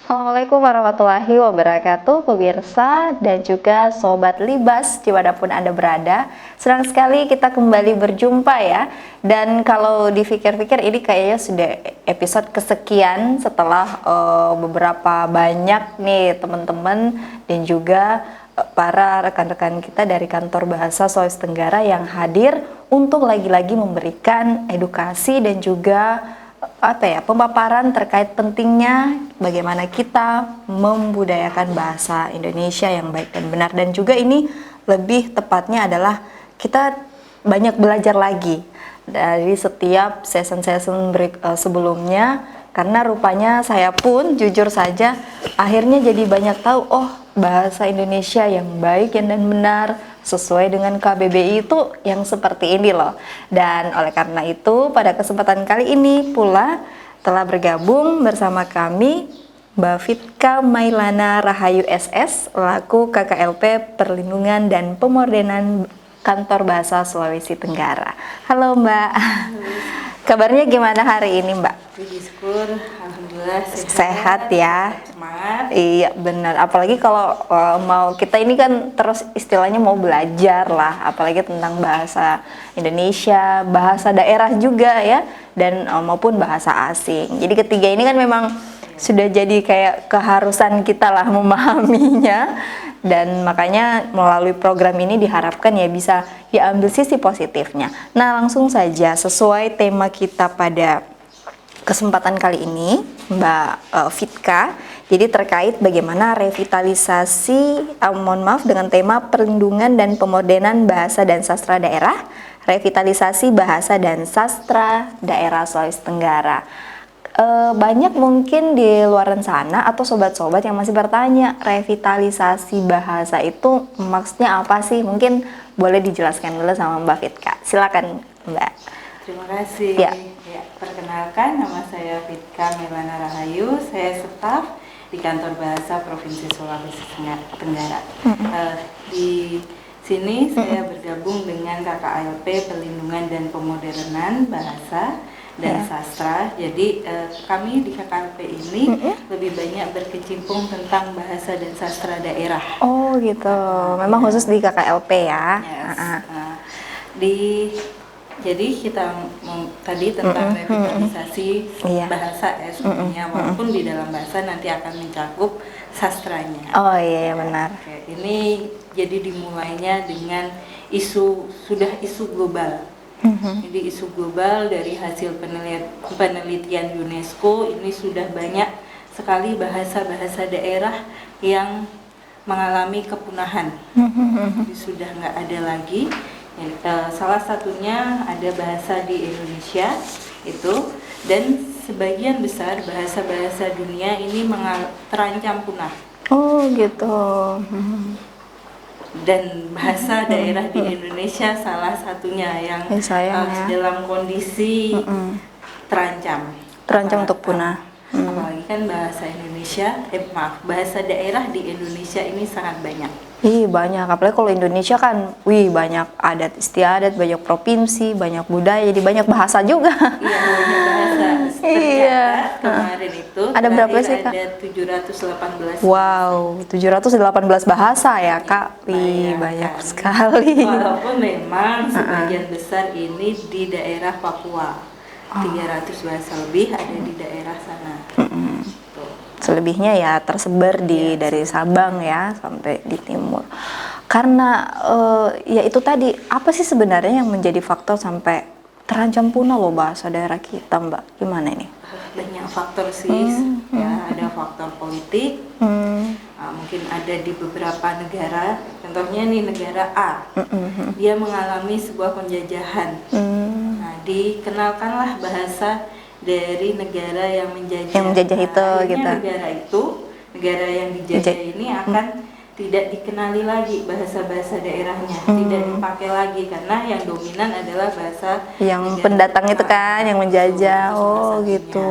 Assalamualaikum warahmatullahi wabarakatuh, pemirsa dan juga Sobat Libas dimanapun Anda berada. Senang sekali kita kembali berjumpa ya. Dan kalau dipikir-pikir ini kayaknya sudah episode kesekian setelah beberapa banyak nih teman-teman dan juga para rekan-rekan kita dari Kantor Bahasa Sulawesi Tenggara yang hadir untuk lagi-lagi memberikan edukasi dan juga pemaparan terkait pentingnya bagaimana kita membudayakan bahasa Indonesia yang baik dan benar, dan juga ini lebih tepatnya adalah kita banyak belajar lagi dari setiap season-season sebelumnya, karena rupanya saya pun jujur saja akhirnya jadi banyak tahu bahasa Indonesia yang baik dan benar sesuai dengan KBBI itu yang seperti ini loh. Dan oleh karena itu pada kesempatan kali ini pula telah bergabung bersama kami Mbak Fitka Mailana Rahayu SS selaku KKLP Perlindungan dan Pemodernan Kantor Bahasa Sulawesi Tenggara. Halo Mbak. Kabarnya gimana hari ini Mbak? Puji syukur, alhamdulillah sehat ya. Semangat. Iya benar. Apalagi kalau mau kita ini kan terus istilahnya mau belajar lah, apalagi tentang bahasa Indonesia, bahasa daerah juga ya, dan maupun bahasa asing. Jadi ketiga ini kan memang sudah jadi kayak keharusan kita lah memahaminya, dan makanya melalui program ini diharapkan ya bisa diambil sisi positifnya. Nah langsung saja sesuai tema kita pada kesempatan kali ini Mbak Fitka, jadi terkait bagaimana revitalisasi, dengan tema perlindungan dan pemodernan bahasa dan sastra daerah, revitalisasi bahasa dan sastra daerah Sulawesi Tenggara. Banyak mungkin di luar sana atau sobat-sobat yang masih bertanya, revitalisasi bahasa itu maksudnya apa sih? Mungkin boleh dijelaskan dulu sama Mbak Fitka. Silakan Mbak. Terima kasih. Ya, perkenalkan, nama saya Fitka Mailana Rahayu, saya staf di Kantor Bahasa Provinsi Sulawesi Tenggara. Di sini saya bergabung dengan KKLP Perlindungan dan Pemodernan Bahasa dan Sastra. Jadi kami di KKLP ini lebih banyak berkecimpung tentang bahasa dan sastra daerah. Oh gitu, memang khusus di KKLP ya. Yes. Jadi kita tadi tentang revitalisasi bahasa ya sebenarnya, walaupun di dalam bahasa nanti akan mencakup sastranya. Oh iya benar. Oke, ini jadi dimulainya dengan isu global. Jadi isu global dari hasil penelitian UNESCO ini sudah banyak sekali bahasa-bahasa daerah yang mengalami kepunahan. Jadi sudah nggak ada lagi. Salah satunya ada bahasa di Indonesia itu, dan sebagian besar bahasa-bahasa dunia ini terancam punah. Oh gitu. Dan bahasa daerah di Indonesia salah satunya yang dalam kondisi terancam untuk punah. Apalagi kan bahasa daerah di Indonesia ini sangat banyak. Banyak, apalagi kalau Indonesia kan, banyak adat istiadat, banyak provinsi, banyak budaya, jadi banyak bahasa juga. Iya, banyak bahasa. Ternyata kemarin itu ada berapa sih Kak? Ada 718. Wow, 718 bahasa ya Kak. Banyak sekali. Walaupun memang sebagian besar ini di daerah Papua. 300 bahasa lebih ada di daerah sana. Selebihnya ya tersebar dari Sabang ya sampai di timur. Karena ya itu tadi, apa sih sebenarnya yang menjadi faktor sampai terancam punah loh bahasa daerah kita Mbak? Gimana ini? Banyak faktor sih, ya ada faktor politik, mungkin ada di beberapa negara. Contohnya nih negara A, dia mengalami sebuah penjajahan. Nah, dikenalkanlah bahasa dari negara yang menjajah itu gitu. Negara yang dijajah ini akan tidak dikenali lagi bahasa-bahasa daerahnya, tidak dipakai lagi karena yang dominan adalah bahasa yang pendatang itu kan yang menjajah. Gitu.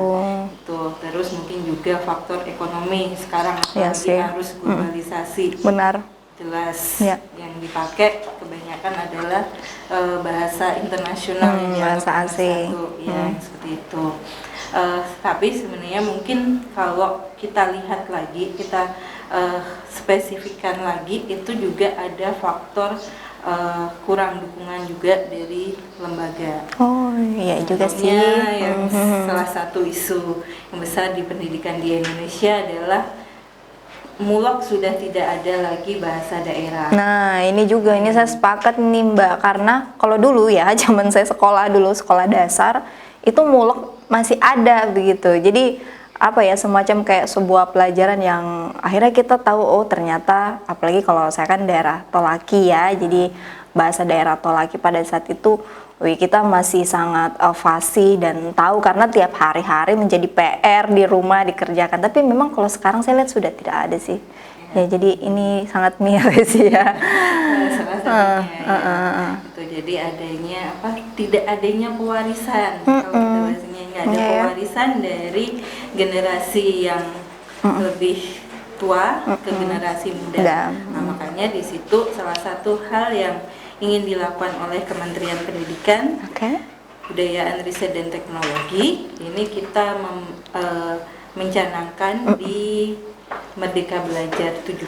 Itu terus mungkin juga faktor ekonomi sekarang apalagi harus globalisasi. Benar. Jelas yang dipakai kebanyakan kebanyakan adalah bahasa internasional yang bahasa dianggap nomor asing. satu, ya seperti itu. Tapi sebenarnya mungkin kalau kita lihat lagi, kita spesifikkan lagi, itu juga ada faktor kurang dukungan juga dari lembaga. Oh iya juga sih. Contohnya yang salah satu isu yang besar di pendidikan di Indonesia adalah mulak sudah tidak ada lagi bahasa daerah. Nah, ini juga ini saya sepakat nih Mbak, karena kalau dulu ya zaman saya sekolah dulu, sekolah dasar, itu mulak masih ada begitu. Jadi apa ya, semacam kayak sebuah pelajaran yang akhirnya kita tahu, oh ternyata, apalagi kalau saya kan daerah Tolaki ya, jadi bahasa daerah Tolaki pada saat itu kita masih sangat fasih dan tahu karena tiap hari-hari menjadi PR di rumah dikerjakan. Tapi memang kalau sekarang saya lihat sudah tidak ada sih. Ya, jadi ini sangat miris ya. Salah satunya itu jadi adanya tidak adanya pewarisan. Kalau kita bahasanya nggak ada pewarisan dari generasi yang lebih tua ke generasi muda. Nah, makanya di situ salah satu hal yang ingin dilakukan oleh Kementerian Pendidikan, Kebudayaan, Riset dan Teknologi, ini kita mencanangkan di Merdeka Belajar 17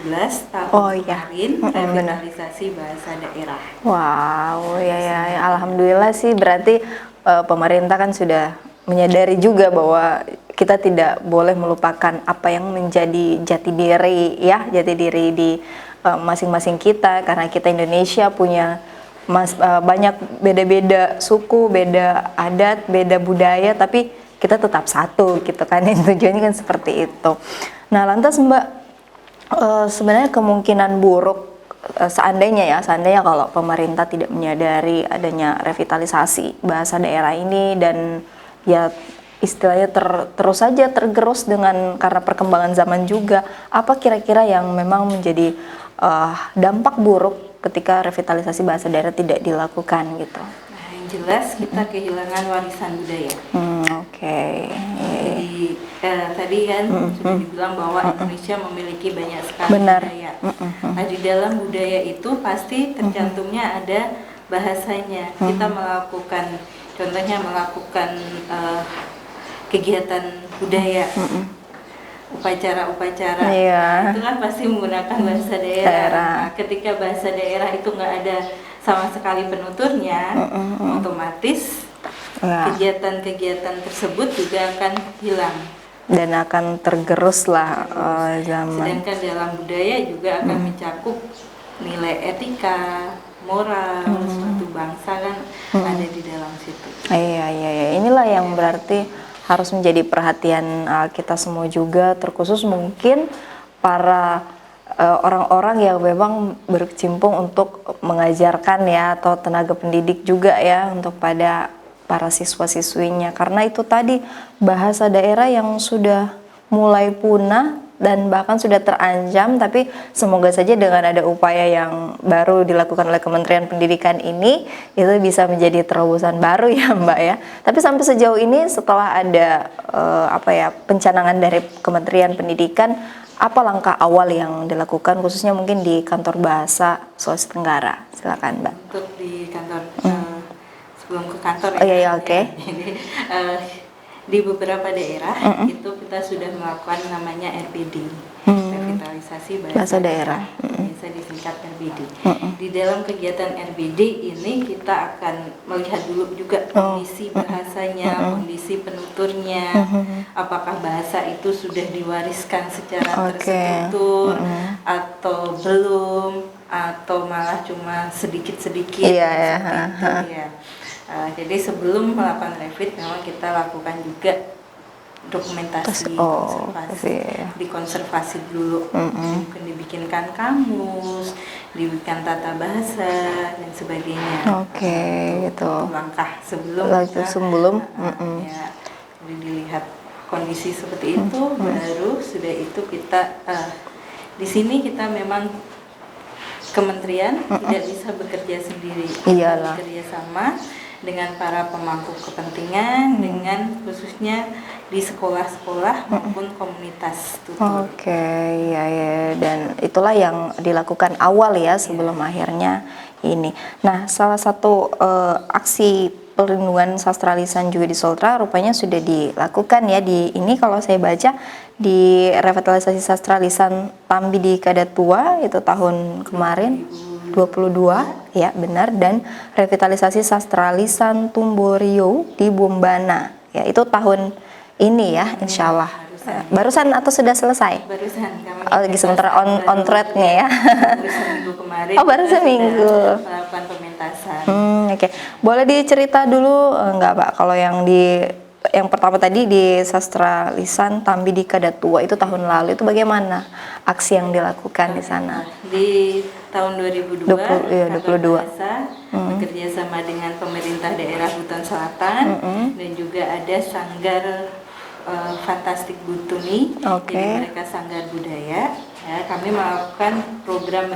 tahun kemarin, revitalisasi bahasa daerah. Wow, ya, alhamdulillah sih, berarti pemerintah kan sudah menyadari juga bahwa kita tidak boleh melupakan apa yang menjadi jati diri di masing-masing kita, karena kita Indonesia punya banyak beda-beda suku, beda adat, beda budaya, tapi kita tetap satu gitu kan. Tujuannya kan seperti itu. Nah, lantas Mbak, sebenarnya kemungkinan buruk seandainya kalau pemerintah tidak menyadari adanya revitalisasi bahasa daerah ini dan ya istilahnya terus saja tergerus karena perkembangan zaman juga, apa kira-kira yang memang menjadi dampak buruk ketika revitalisasi bahasa daerah tidak dilakukan gitu? Nah, yang jelas kita kehilangan warisan budaya. Jadi tadi kan sudah dibilang bahwa Indonesia memiliki banyak sekali budaya. Nah, di dalam budaya itu pasti tercantumnya ada bahasanya. Kita melakukan, contohnya melakukan kegiatan budaya, upacara-upacara, itu kan pasti menggunakan bahasa daerah. Nah, ketika bahasa daerah itu nggak ada sama sekali penuturnya, otomatis kegiatan-kegiatan tersebut juga akan hilang dan akan tergerus lah zaman. Sedangkan dalam budaya juga akan mencakup nilai etika, moral, suatu bangsa kan ada di dalam situ. Iya. Inilah yang berarti harus menjadi perhatian kita semua juga, terkhusus mungkin para orang-orang yang memang berkecimpung untuk mengajarkan ya, atau tenaga pendidik juga ya, untuk pada para siswa-siswinya, karena itu tadi bahasa daerah yang sudah mulai punah dan bahkan sudah terancam. Tapi semoga saja dengan ada upaya yang baru dilakukan oleh Kementerian Pendidikan ini, itu bisa menjadi terobosan baru ya Mbak ya. Tapi sampai sejauh ini setelah ada pencanangan dari Kementerian Pendidikan, apa langkah awal yang dilakukan khususnya mungkin di kantor bahasa Sulawesi Tenggara? Silakan Mbak. Untuk di kantor sebelum ke kantor Jadi di beberapa daerah itu kita sudah melakukan namanya RBD, revitalisasi bahasa daerah, biasa disingkat RBD. Di dalam kegiatan RBD ini kita akan melihat dulu juga kondisi bahasanya, kondisi penuturnya, apakah bahasa itu sudah diwariskan secara terstruktur atau belum, atau malah cuma sedikit-sedikit seperti itu ya. Jadi sebelum melakukan revit memang kita lakukan juga dokumentasi, dikonservasi dulu. Mungkin dibikinkan kamus, dibikinkan tata bahasa dan sebagainya. Gitu. Langkah sebelum ya, dilihat kondisi seperti itu, baru sudah itu kita di sini kita memang kementerian tidak bisa bekerja sendiri, bekerja sama dengan para pemangku kepentingan, dengan khususnya di sekolah-sekolah maupun komunitas tutor. Dan itulah yang dilakukan awal ya sebelum akhirnya ini. Nah, salah satu aksi perlindungan sastra lisan juga di Sultra rupanya sudah dilakukan ya di ini, kalau saya baca di revitalisasi sastra lisan Tambi di Kadatua itu tahun kemarin 22 ya benar, dan revitalisasi sastra lisan Tumborio di Bombana ya itu tahun ini ya insya Allah. Barusan atau sudah selesai? Barusan kami Lagi sementara on track-nya ya. baru seminggu kemarin. Oh, baru seminggu. Melakukan pementasan. Oke. Boleh dicerita dulu enggak Pak, kalau yang pertama tadi di sastra lisan Tambi di Kadatua itu tahun lalu itu bagaimana aksi yang dilakukan di sana? Di tahun 2022 iya, 22. Bahasa bekerja sama dengan pemerintah daerah Buton Selatan dan juga ada Sanggar Fantastik Butuni, jadi mereka sanggar budaya. Ya, kami melakukan program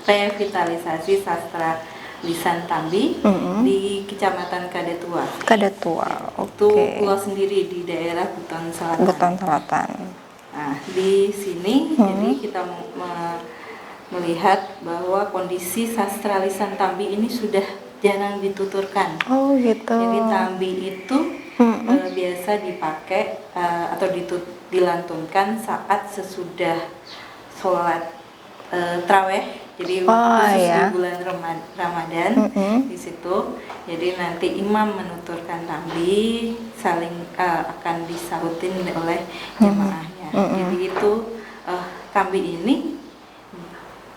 revitalisasi sastra lisan Tambi di Kecamatan Kadatua. Kadatua, Itu pulau sendiri di daerah Buton Selatan. Buton Selatan. Nah, di sini jadi kita melihat bahwa kondisi sastra lisan Tambi ini sudah jarang dituturkan. Oh gitu. Jadi Tambi itu biasa dipakai atau dilantunkan saat sesudah sholat traweh. Jadi khusus di bulan Ramadan di situ. Jadi nanti imam menuturkan Tambi, saling akan disautin oleh jemaahnya. Jadi itu Tambi ini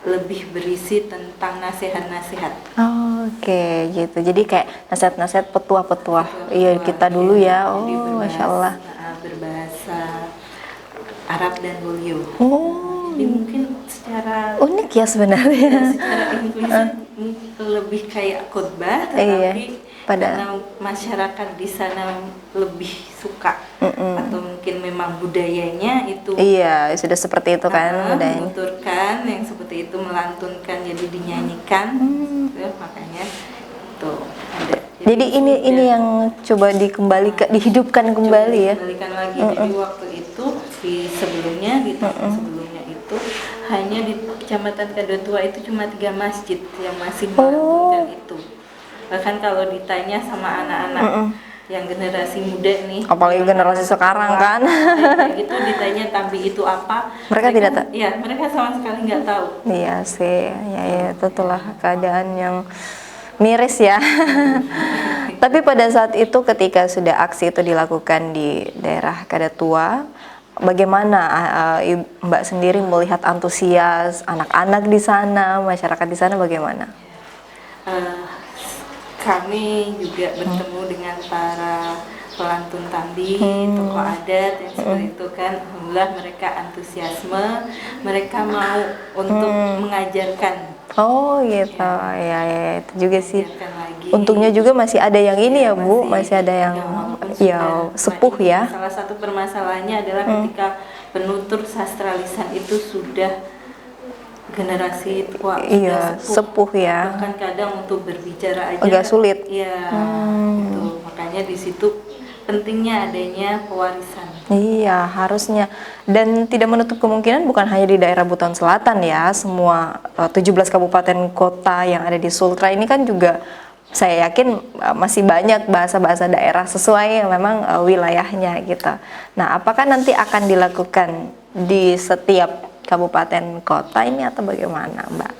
lebih berisi tentang nasihat-nasihat. Oke, gitu. Jadi kayak nasihat-nasihat petuah-petuah. Iya, kita dulu ya. Oh, Masya Allah. Berbahasa Arab dan Wolio. Oh, Jadi mungkin secara unik ya sebenarnya. secara implisit lebih kayak khotbah, tetapi karena masyarakat di sana lebih suka atau mungkin memang budayanya itu. Iya, sudah seperti itu kan budayanya. Menuturkan yang seperti itu, melantunkan jadi dinyanyikan, ya, makanya itu ada. Jadi ini yang coba dihidupkan kembali ya. Dikembalikan lagi. Jadi waktu itu di tahun sebelumnya itu hanya di Kecamatan Kadatua itu cuma 3 masjid yang masih melantunkan itu. Bahkan kalau ditanya sama anak-anak yang generasi muda nih, apalagi generasi sekarang kan, gitu ditanya Tambi itu apa, mereka tidak tahu. Iya, mereka sama sekali nggak tahu. Iya sih, ya itulah keadaan yang miris ya. Tapi pada saat itu ketika sudah aksi itu dilakukan di daerah Kadatua, bagaimana Mbak sendiri melihat antusias anak-anak di sana, masyarakat di sana bagaimana? Kami juga bertemu dengan para pelantun Tambi, tokoh adat yang seperti itu kan. Alhamdulillah mereka antusiasme, mereka mau untuk mengajarkan. Oh gitu, ya itu juga sih. Lagi. Untungnya juga masih ada yang ini ya Bu, masih ada yang sepuh ya. Salah satu permasalahannya adalah ketika penutur sastra lisan itu sudah generasi tua, iya, sepuh ya. Bahkan kadang untuk berbicara aja agak sulit. Iya, gitu. Makanya di situ pentingnya adanya pewarisan. Iya, harusnya. Dan tidak menutup kemungkinan bukan hanya di daerah Buton Selatan ya, semua 17 kabupaten kota yang ada di Sultra ini kan juga saya yakin masih banyak bahasa-bahasa daerah sesuai memang wilayahnya gitu. Nah, apakah nanti akan dilakukan di setiap kabupaten kota ini atau bagaimana, Mbak?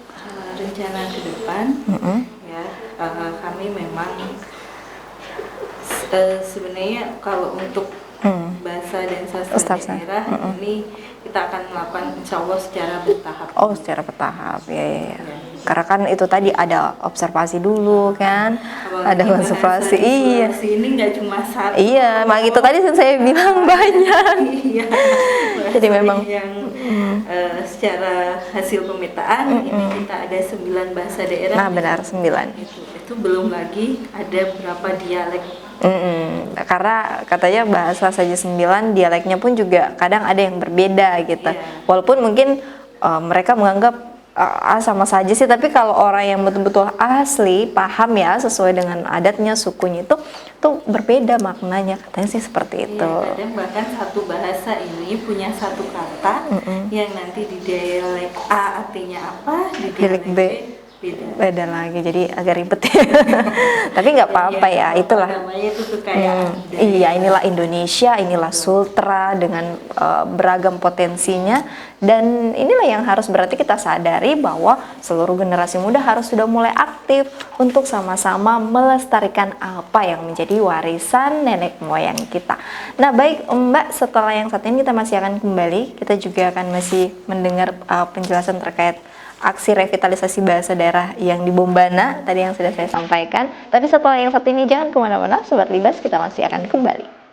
Rencana ke depan, ya kami memang sebenarnya kalau untuk bahasa dan sastra daerah ini kita akan melakukan insya Allah secara bertahap. Oh, secara bertahap, ya. Karena kan itu tadi ada observasi dulu kan, ada observasi. Iya. Ini nggak cuma satu. Iya, mak itu tadi saya bilang banyak. Iya. Jadi memang yang secara hasil pemetaan ini kita ada 9 bahasa daerah. Nah, benar 9. Itu belum lagi ada berapa dialek. Karena katanya bahasa saja 9, dialeknya pun juga kadang ada yang berbeda gitu. Walaupun mungkin mereka menganggap sama saja sih, tapi kalau orang yang betul-betul asli paham ya sesuai dengan adatnya, sukunya itu tuh berbeda maknanya, katanya sih seperti itu. Kadang bahkan satu bahasa ini punya satu kata yang nanti di dialek A artinya apa, di dialek B beda lagi, jadi agak ribet ya. Tapi nggak apa-apa ya, itulah. Namanya itu kekayaan budaya. Iya, inilah Indonesia, inilah Sultra dengan beragam potensinya, dan inilah yang harus berarti kita sadari bahwa seluruh generasi muda harus sudah mulai aktif untuk sama-sama melestarikan apa yang menjadi warisan nenek moyang kita. Nah, baik Mbak, setelah yang saat ini kita masih akan kembali, kita juga akan masih mendengar penjelasan terkait aksi revitalisasi bahasa daerah yang di Bombana tadi yang sudah saya sampaikan. Tapi setelah yang satu ini jangan kemana-mana, Sobat Libas, kita masih akan kembali.